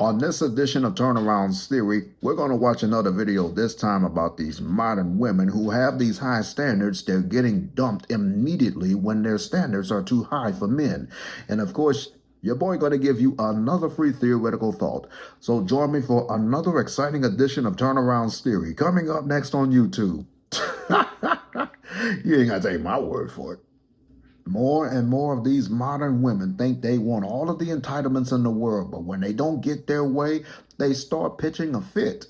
On this edition of Turneround's Theory, we're going to watch another video, this time about these modern women who have these high standards. They're getting dumped immediately when their standards are too high for men. And of course, your boy going to give you another free theoretical thought. So join me for another exciting edition of Turneround's Theory, coming up next on YouTube. You ain't got to take my word for it. More and more of these modern women think they want all of the entitlements in the world, but when they don't get their way, they start pitching a fit.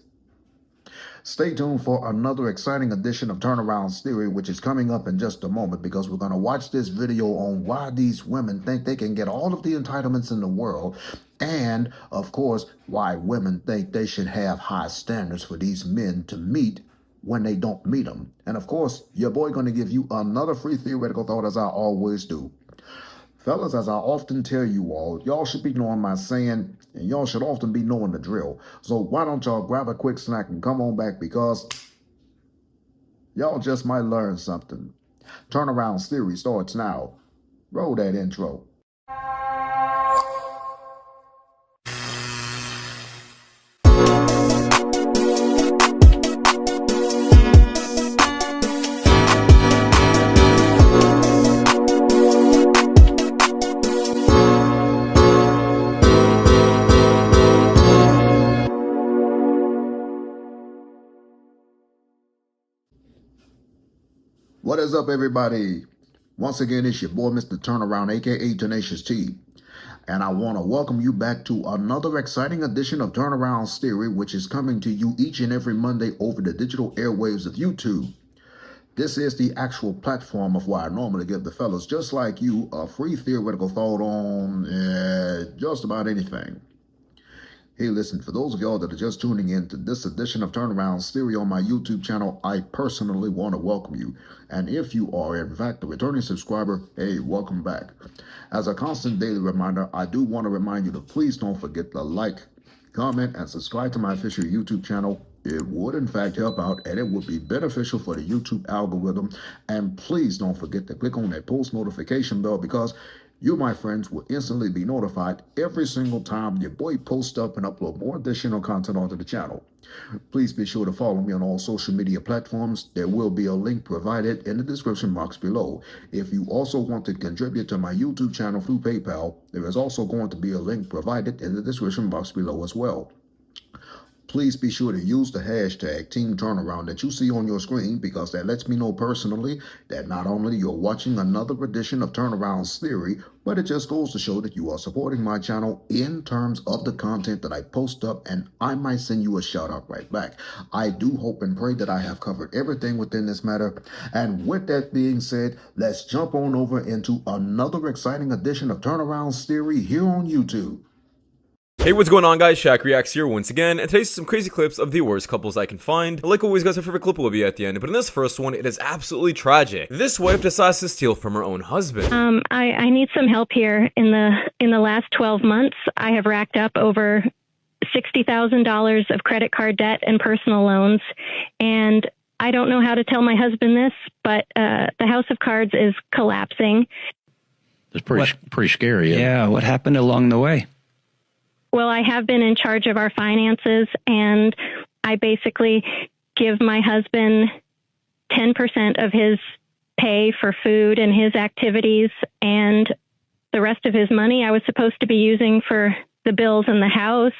Stay tuned for another exciting edition of Turnaround's Theory, which is coming up in just a moment, because we're going to watch this video on why these women think they can get all of the entitlements in the world, and, of course, why women think they should have high standards for these men to meet when they don't meet them. And of course, your boy going to give you another free theoretical thought, as I always do. Fellas, as I often tell you all, y'all should be knowing my saying, and y'all should often be knowing the drill. So why don't y'all grab a quick snack and come on back, because y'all just might learn something. Turnaround's Theory starts now. Roll that intro. What is up, everybody? Once again, it's your boy, Mr. Turnaround, aka Tenacious T. And I want to welcome you back to another exciting edition of Turnaround's Theory, which is coming to you each and every Monday over the digital airwaves of YouTube. This is the actual platform of why I normally give the fellas just like you a free theoretical thought on just about anything. Hey, listen, for those of y'all that are just tuning in to this edition of Turnaround's Theory on my YouTube channel, I personally want to welcome you. And if you are, in fact, a returning subscriber, hey, welcome back. As a constant daily reminder, I do want to remind you to please don't forget to like, comment, and subscribe to my official YouTube channel. It would, in fact, help out, and it would be beneficial for the YouTube algorithm. And please don't forget to click on that post notification bell, because you, my friends, will instantly be notified every single time your boy posts up and upload more additional content onto the channel. Please be sure to follow me on all social media platforms. There will be a link provided in the description box below. If you also want to contribute to my YouTube channel through PayPal, there is also going to be a link provided in the description box below as well. Please be sure to use the hashtag Team Turnaround that you see on your screen, because that lets me know personally that not only you're watching another edition of Turnaround's Theory, but it just goes to show that you are supporting my channel in terms of the content that I post up, and I might send you a shout out right back. I do hope and pray that I have covered everything within this matter. And with that being said, let's jump on over into another exciting edition of Turnaround's Theory here on YouTube. Hey, what's going on, guys? Shaq Reacts here once again, and today's some crazy clips of the worst couples I can find. Like always, guys, my favorite clip will be at the end, but in this first one, it is absolutely tragic. This wife decides to steal from her own husband. I need some help here. In the last 12 months, I have racked up over $60,000 of credit card debt and personal loans, and I don't know how to tell my husband this, but the house of cards is collapsing. It's pretty scary. Yeah, what happened along the way? Well, I have been in charge of our finances, and I basically give my husband 10% of his pay for food and his activities, and the rest of his money I was supposed to be using for the bills in the house.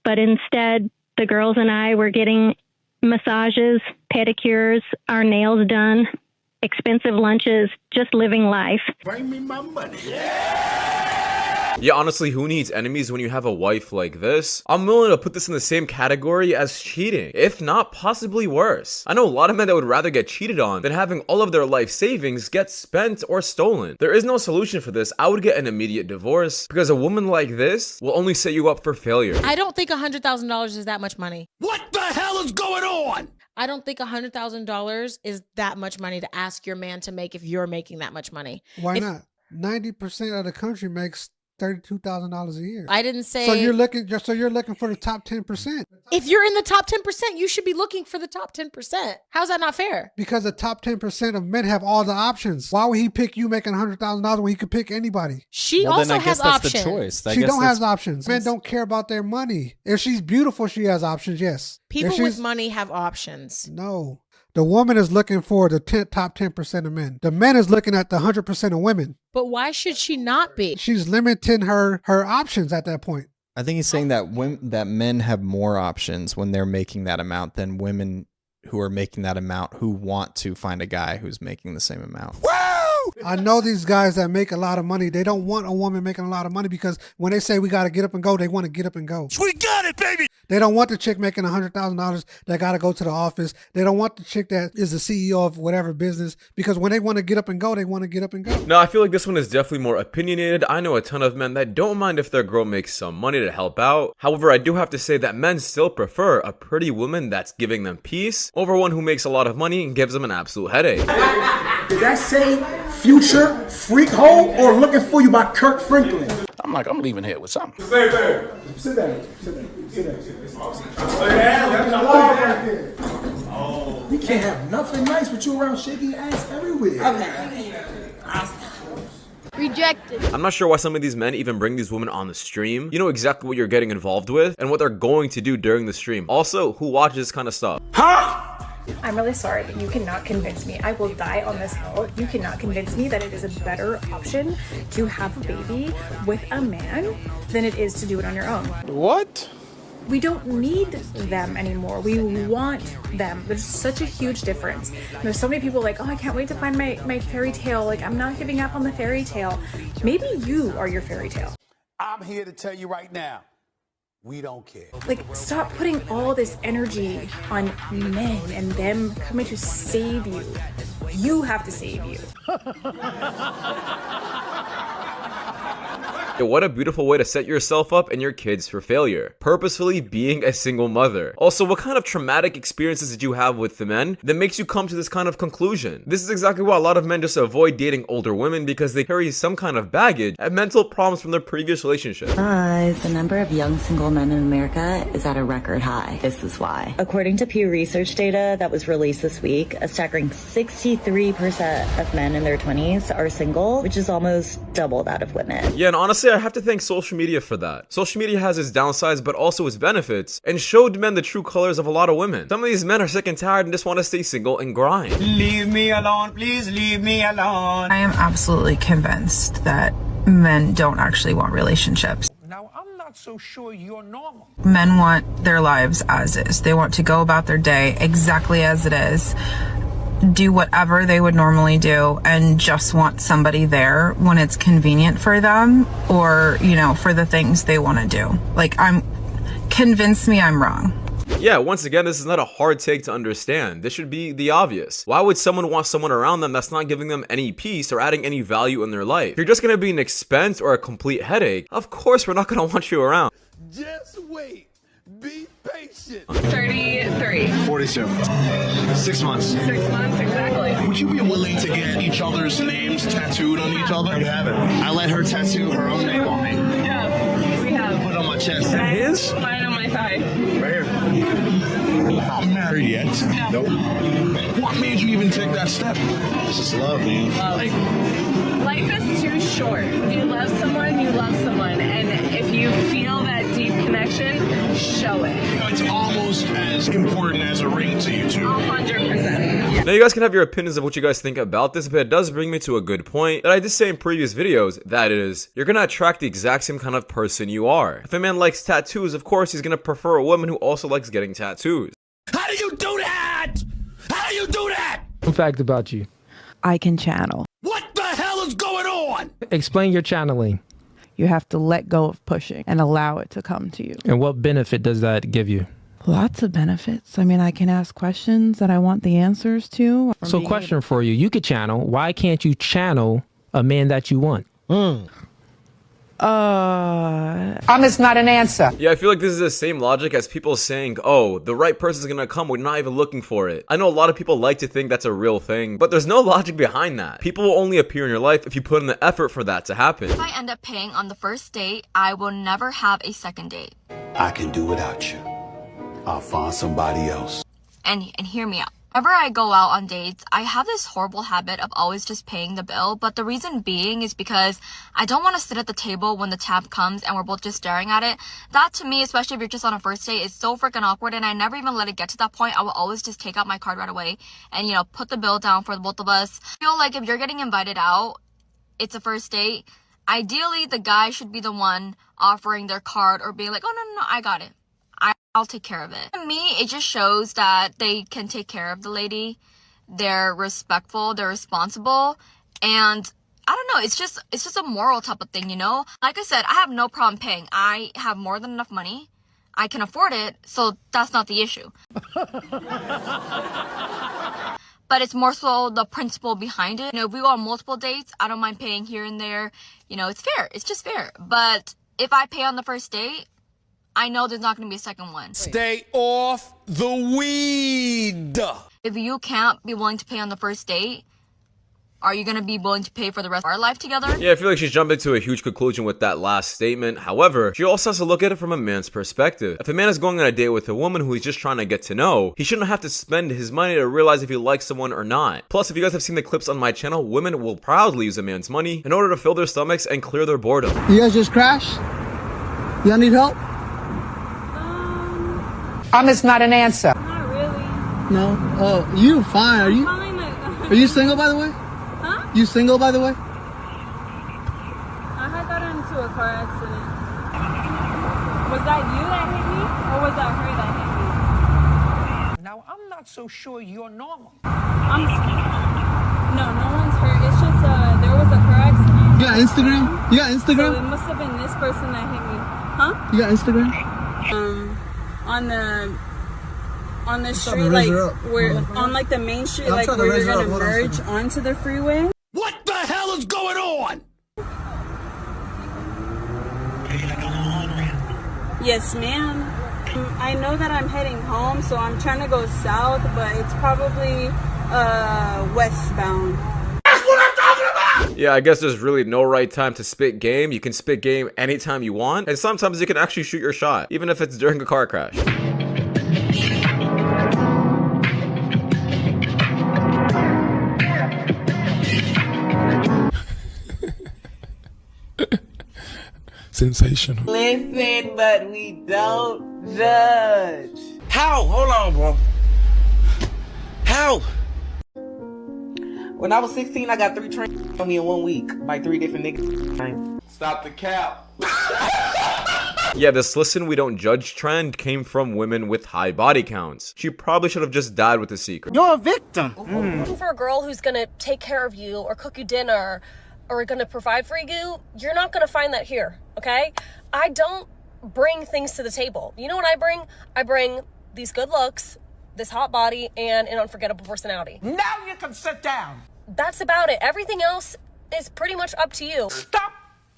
But instead, the girls and I were getting massages, pedicures, our nails done, expensive lunches, just living life. Bring me my money. Yeah, honestly, who needs enemies when you have a wife like this? I'm willing to put this in the same category as cheating, if not possibly worse. I know a lot of men that would rather get cheated on than having all of their life savings get spent or stolen. There is no solution for this. I would get an immediate divorce, because a woman like this will only set you up for failure. I don't think $100,000 is that much money. What the hell is going on? I don't think $100,000 is that much money to ask your man to make if you're making that much money. Why not? 90% of the country makes $32,000 a year. I didn't say. So you're looking for the top 10%. If you're in the top 10%, you should be looking for the top 10%. How's that not fair? Because the top 10% of men have all the options. Why would he pick you making $100,000 when he could pick anybody? She also has options. The choice. She don't have options. Men don't care about their money. If she's beautiful, she has options. Yes. People with money have options. No. The woman is looking for the top 10% of men. The man is looking at the 100% of women. But why should she not be? She's limiting her options at that point. I think he's saying that men have more options when they're making that amount than women who are making that amount who want to find a guy who's making the same amount. I know these guys that make a lot of money. They don't want a woman making a lot of money because when they say we got to get up and go, they want to get up and go. We got it, baby. They don't want the chick making $100,000 that got to go to the office. They don't want the chick that is the CEO of whatever business because when they want to get up and go, they want to get up and go. No, I feel like this one is definitely more opinionated. I know a ton of men that don't mind if their girl makes some money to help out. However, I do have to say that men still prefer a pretty woman that's giving them peace over one who makes a lot of money and gives them an absolute headache. Did that say Future, Freak Hole, or Looking For You by Kirk Franklin? I'm like, I'm leaving here with something. Sit there. Sit there. You can't have nothing nice with you around shaking your ass everywhere. Rejected. I'm not sure why some of these men even bring these women on the stream. You know exactly what you're getting involved with and what they're going to do during the stream. Also, who watches this kind of stuff? Huh? I'm really sorry, but you cannot convince me. I will die on this hill. You cannot convince me that it is a better option to have a baby with a man than it is to do it on your own. What? We don't need them anymore. We want them. There's such a huge difference. There's so many people like, oh, I can't wait to find my fairy tale. Like, I'm not giving up on the fairy tale. Maybe you are your fairy tale. I'm here to tell you right now, we don't care. Like, stop putting all this energy on men and them coming to save you. You have to save you. What a beautiful way to set yourself up and your kids for failure. Purposefully being a single mother. Also, what kind of traumatic experiences did you have with the men that makes you come to this kind of conclusion? This is exactly why a lot of men just avoid dating older women because they carry some kind of baggage and mental problems from their previous relationship. The number of young single men in America is at a record high. This is why. According to Pew Research data that was released this week, a staggering 63% of men in their 20s are single, which is almost double that of women. Yeah, and honestly, I have to thank social media for that. Social media has its downsides, but also its benefits, and showed men the true colors of a lot of women. Some of these men are sick and tired and just want to stay single and grind. Leave me alone, please leave me alone. I am absolutely convinced that men don't actually want relationships. Now, I'm not so sure you're normal. Men want their lives as is. They want to go about their day exactly as it is, do whatever they would normally do, and just want somebody there when it's convenient for them or, you know, for the things they want to do. Like, convince me I'm wrong. Yeah, once again, this is not a hard take to understand. This should be the obvious. Why would someone want someone around them that's not giving them any peace or adding any value in their life? If you're just gonna be an expense or a complete headache, of course we're not gonna want you around. Just wait. Be patient. 33. 42. 6 months. 6 months, exactly. Would you be willing to get each other's names tattooed on each other? You have it. I let her tattoo her own name on me. Yeah, we have. Put it on my chest. Is that his? Mine on my thigh. Right here. Not married yet. No. Nope. What made you even take that step? This is love, man. Life is too short. If you love someone, you love someone. And if you feel that deep connection, show it. It's almost as important as a ring to you two. 100%. Now you guys can have your opinions of what you guys think about this, but it does bring me to a good point that I did say in previous videos, that is, you're gonna attract the exact same kind of person you are. If a man likes tattoos, of course he's gonna prefer a woman who also likes getting tattoos. How do you do that? How do you do that? Fun fact about you. I can channel. What the hell is going on? Explain your channeling. You have to let go of pushing and allow it to come to you. And what benefit does that give you? Lots of benefits. I mean, I can ask questions that I want the answers to. So question for you. You could channel. Why can't you channel a man that you want? It's not an answer. Yeah, I feel like this is the same logic as people saying, oh, the right person's gonna come, we're not even looking for it. I know a lot of people like to think that's a real thing, but there's no logic behind that. People will only appear in your life if you put in the effort for that to happen. If I end up paying on the first date, I will never have a second date. I can do without you. I'll find somebody else. And hear me out. Whenever I go out on dates, I have this horrible habit of always just paying the bill, but the reason being is because I don't want to sit at the table when the tab comes and we're both just staring at it. That to me, especially if you're just on a first date, is so freaking awkward, and I never even let it get to that point. I will always just take out my card right away and, you know, put the bill down for both of us. I feel like if you're getting invited out, it's a first date, ideally the guy should be the one offering their card or being like, oh, no, I got it. I'll take care of it. To me, it just shows that they can take care of the lady. They're respectful, they're responsible, and I don't know, it's just a moral type of thing, you know? Like I said, I have no problem paying. I have more than enough money. I can afford it, so that's not the issue. But it's more so the principle behind it. You know, if we go on multiple dates, I don't mind paying here and there. You know, it's fair. It's just fair. But if I pay on the first date, I know there's not going to be a second one. Stay off the weed. If you can't be willing to pay on the first date, are you going to be willing to pay for the rest of our life together? Yeah, I feel like she's jumping to a huge conclusion with that last statement. However, she also has to look at it from a man's perspective. If a man is going on a date with a woman who he's just trying to get to know, he shouldn't have to spend his money to realize if he likes someone or not. Plus, if you guys have seen the clips on my channel, women will proudly use a man's money in order to fill their stomachs and clear their boredom. You guys just crashed? Y'all need help? It's not an answer. Not really. No? Oh, you fine. Are you single, by the way? Huh? You single, by the way? I had got into a car accident. Was that you that hit me? Or was that her that hit me? Now, I'm not so sure you're normal. No one's hurt. It's just, there was a car accident. You got Instagram? You got Instagram? So it must have been this person that hit me. Huh? You got Instagram? On the street, like we're on like the main street, like where you're gonna merge onto the freeway. What the hell is going on? Yes, ma'am. I know that I'm heading home, so I'm trying to go south, but it's probably westbound. That's what I'm talking about! Yeah, I guess there's really no right time to spit game. You can spit game anytime you want, and sometimes you can actually shoot your shot, even if it's during a car crash. Sensational. Listen, but we don't judge. How? Hold on, bro. How? When I was 16, I got 3 trains on me in 1 week by 3 different niggas. Stop the cap. Yeah, this listen we don't judge trend came from women with high body counts. She probably should have just died with the secret. You're a victim. Looking for a girl who's gonna take care of you or cook you dinner or gonna provide for you, you're not gonna find that here, okay? I don't bring things to the table. You know what I bring? I bring these good looks, this hot body, and an unforgettable personality. Now you can sit down. That's about it. Everything else is pretty much up to you. Stop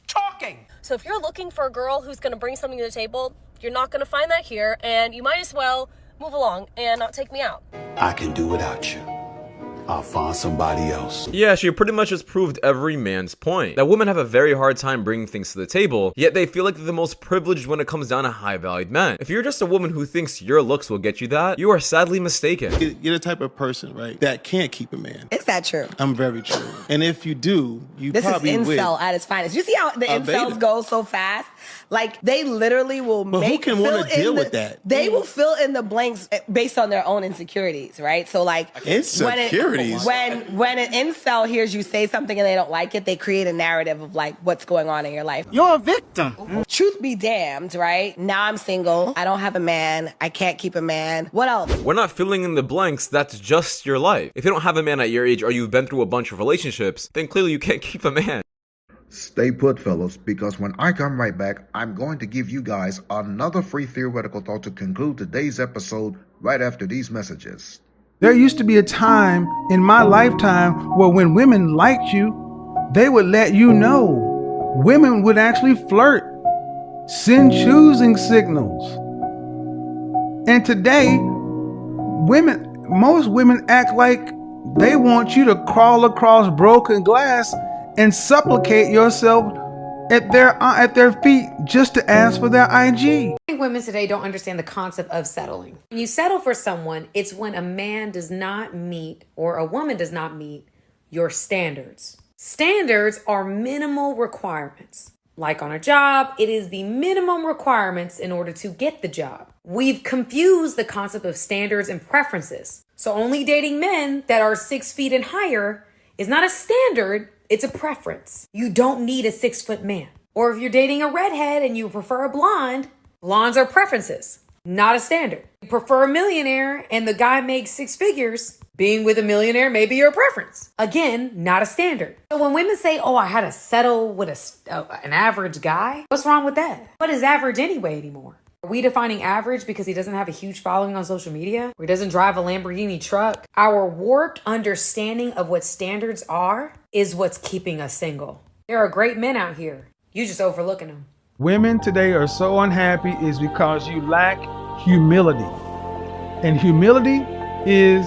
talking. So if you're looking for a girl who's gonna bring something to the table, you're not gonna find that here, and you might as well move along and not take me out. I can do without you. I'll find somebody else. Yeah, she pretty much just proved every man's point. That women have a very hard time bringing things to the table, yet they feel like they're the most privileged when it comes down to high-valued men. If you're just a woman who thinks your looks will get you that, you are sadly mistaken. You're the type of person, right, that can't keep a man. Is that true? I'm very true. And if you do, you this probably is will. incel at its finest. You see how the incels go so fast? Like, they literally will but who can want to deal with that? They will fill in the blanks based on their own insecurities, right? So, like, insecurities? When an incel hears you say something and they don't like it, they create a narrative of, like, what's going on in your life. You're a victim. Truth be damned, right? Now I'm single. I don't have a man. I can't keep a man. What else? We're not filling in the blanks. That's just your life. If you don't have a man at your age or you've been through a bunch of relationships, then clearly you can't keep a man. Stay put, fellas, because when I come right back, I'm going to give you guys another free theoretical thought to conclude today's episode right after these messages. There used to be a time in my lifetime where when women liked you, they would let you know. women would actually flirt, send choosing signals. And today, most women act like they want you to crawl across broken glass and supplicate yourself at their feet just to ask for their IG. I think women today don't understand the concept of settling. When you settle for someone, it's when a man does not meet or a woman does not meet your standards. Standards are minimal requirements. Like on a job, it is the minimum requirements in order to get the job. We've confused the concept of standards and preferences. So only dating men that are 6 feet and higher is not a standard, it's a preference. You don't need a 6-foot man. Or if you're dating a redhead and you prefer a blonde, blondes are preferences, not a standard. You prefer a millionaire and the guy makes 6 figures, being with a millionaire may be your preference. Again, not a standard. So when women say, oh, I had to settle with an average guy, what's wrong with that? What is average anyway anymore? Are we defining average because he doesn't have a huge following on social media? Or he doesn't drive a Lamborghini truck? Our warped understanding of what standards are is what's keeping us single. There are great men out here. You just overlooking them. Women today are so unhappy is because you lack humility. And humility is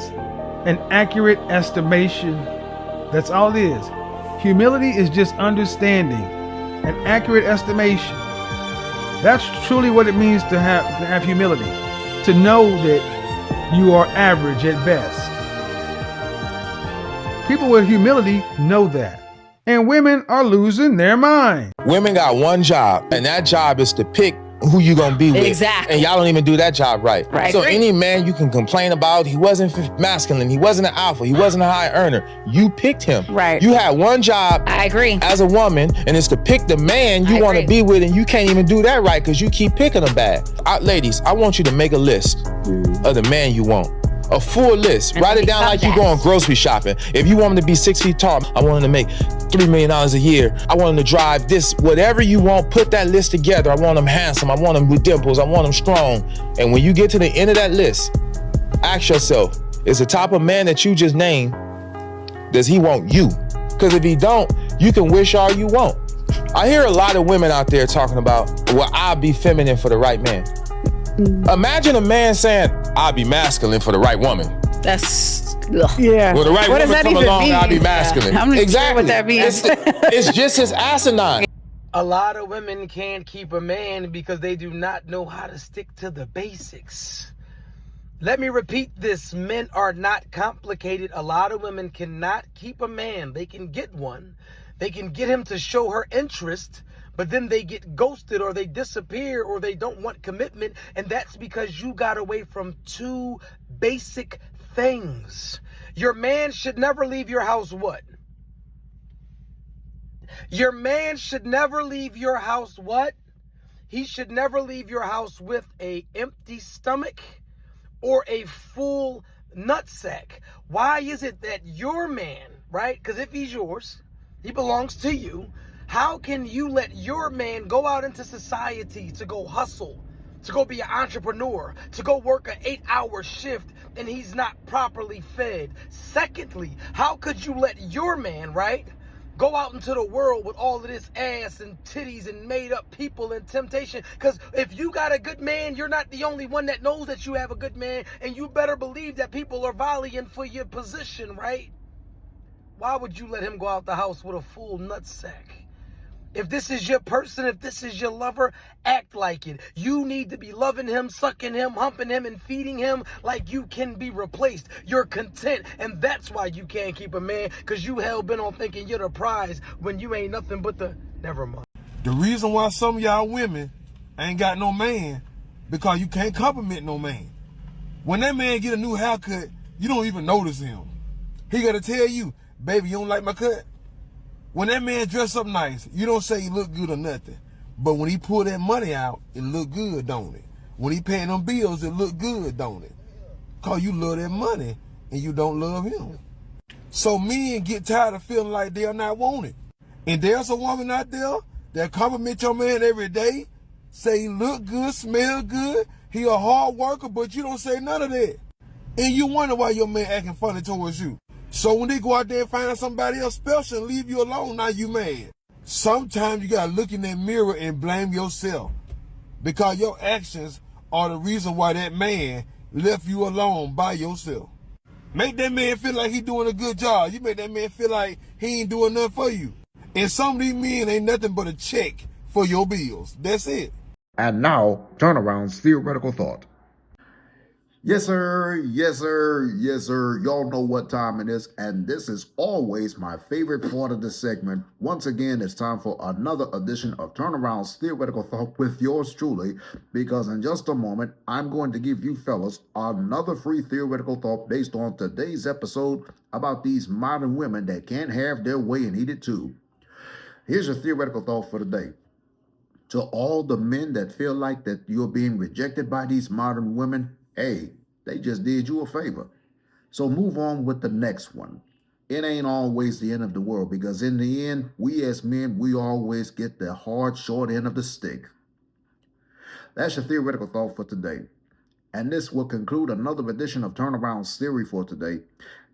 an accurate estimation. That's all it is. Humility is just understanding, an accurate estimation. That's truly what it means to have humility, to know that you are average at best. People with humility know that. And women are losing their mind. Women got one job, and that job is to pick who you gonna be with. Exactly. And y'all don't even do that job right. So agree. any man you can complain about, he wasn't masculine, he wasn't an alpha, he wasn't a high earner. You picked him. Right. You had one job. I agree. As a woman, and it's to pick the man you want to be with, and you can't even do that right because you keep picking them bad. Ladies, I want you to make a list of the man you want. A full list. Write it down like you're going grocery shopping. If you want him to be 6 feet tall, I want him to make $3 million a year. I want him to drive this, whatever you want, put that list together. I want him handsome. I want him with dimples. I want him strong. And when you get to the end of that list, ask yourself, is the type of man that you just named, does he want you? Because if he don't, you can wish all you want. I hear a lot of women out there talking about, well, I'll be feminine for the right man. Imagine a man saying, I'll be masculine for the right woman. That's yeah. Well, the right what woman come along, I'll be masculine. I'm not exactly. sure what that means. It's just as asinine. A lot of women can't keep a man because they do not know how to stick to the basics. Let me repeat this. Men are not complicated. A lot of women cannot keep a man. They can get one. They can get him to show her interest, but then they get ghosted or they disappear or they don't want commitment. And that's because you got away from two basic things. Your man should never leave your house what? Your man should never leave your house what? He should never leave your house with an empty stomach or a full nutsack. Why is it that your man, right? Because if he's yours, he belongs to you. How can you let your man go out into society to go hustle, to go be an entrepreneur, to go work an 8-hour shift, and he's not properly fed? Secondly, how could you let your man, right, go out into the world with all of this ass and titties and made up people and temptation? Because if you got a good man, you're not the only one that knows that you have a good man, and you better believe that people are volleying for your position, right? Why would you let him go out the house with a full nutsack? If this is your person, if this is your lover, act like it. You need to be loving him, sucking him, humping him, and feeding him like you can be replaced. You're content, and that's why you can't keep a man, because you hell-bent on thinking you're the prize when you ain't nothing but the... Never mind. The reason why some of y'all women ain't got no man, because you can't compliment no man. When that man get a new haircut, you don't even notice him. He got to tell you, baby, you don't like my cut? When that man dress up nice, you don't say he look good or nothing. But when he pull that money out, it look good, don't it? When he paying them bills, it look good, don't it? Because you love that money and you don't love him. So men get tired of feeling like they're not wanted. And there's a woman out there that compliment your man every day, say he look good, smell good, he a hard worker, but you don't say none of that. And you wonder why your man acting funny towards you. So when they go out there and find somebody else special and leave you alone, now you mad. Sometimes you gotta look in that mirror and blame yourself, because your actions are the reason why that man left you alone by yourself. Make that man feel like he doing a good job. You make that man feel like he ain't doing nothing for you. And some of these men ain't nothing but a check for your bills. That's it. And now, Turnaround's theoretical thought. Yes, sir. Yes, sir. Yes, sir. Y'all know what time it is, and this is always my favorite part of the segment. Once again, it's time for another edition of Turnaround's Theoretical Thought with yours truly, because in just a moment, I'm going to give you fellas another free theoretical thought based on today's episode about these modern women that can't have their way and eat it too. Here's your theoretical thought for the day. To all the men that feel like that you're being rejected by these modern women, hey, they just did you a favor. So move on with the next one. It ain't always the end of the world, because in the end, we as men, we always get the hard, short end of the stick. That's your theoretical thought for today. And this will conclude another edition of Turnaround's Theory for today.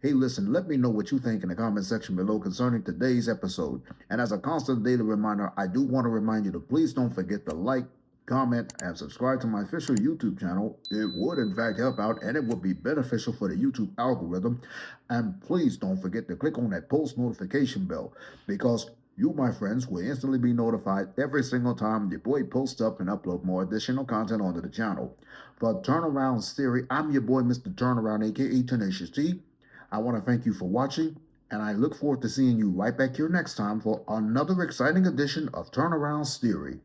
Hey, listen, let me know what you think in the comment section below concerning today's episode. And as a constant daily reminder, I do want to remind you to please don't forget to like, comment, and subscribe to my official YouTube channel. It would, in fact, help out, and it would be beneficial for the YouTube algorithm. And please don't forget to click on that post notification bell, because you, my friends, will instantly be notified every single time your boy posts up and upload more additional content onto the channel. For Turnaround's Theory, I'm your boy, Mr. Turnaround, aka Tenacious T. I want to thank you for watching, and I look forward to seeing you right back here next time for another exciting edition of Turnaround's Theory.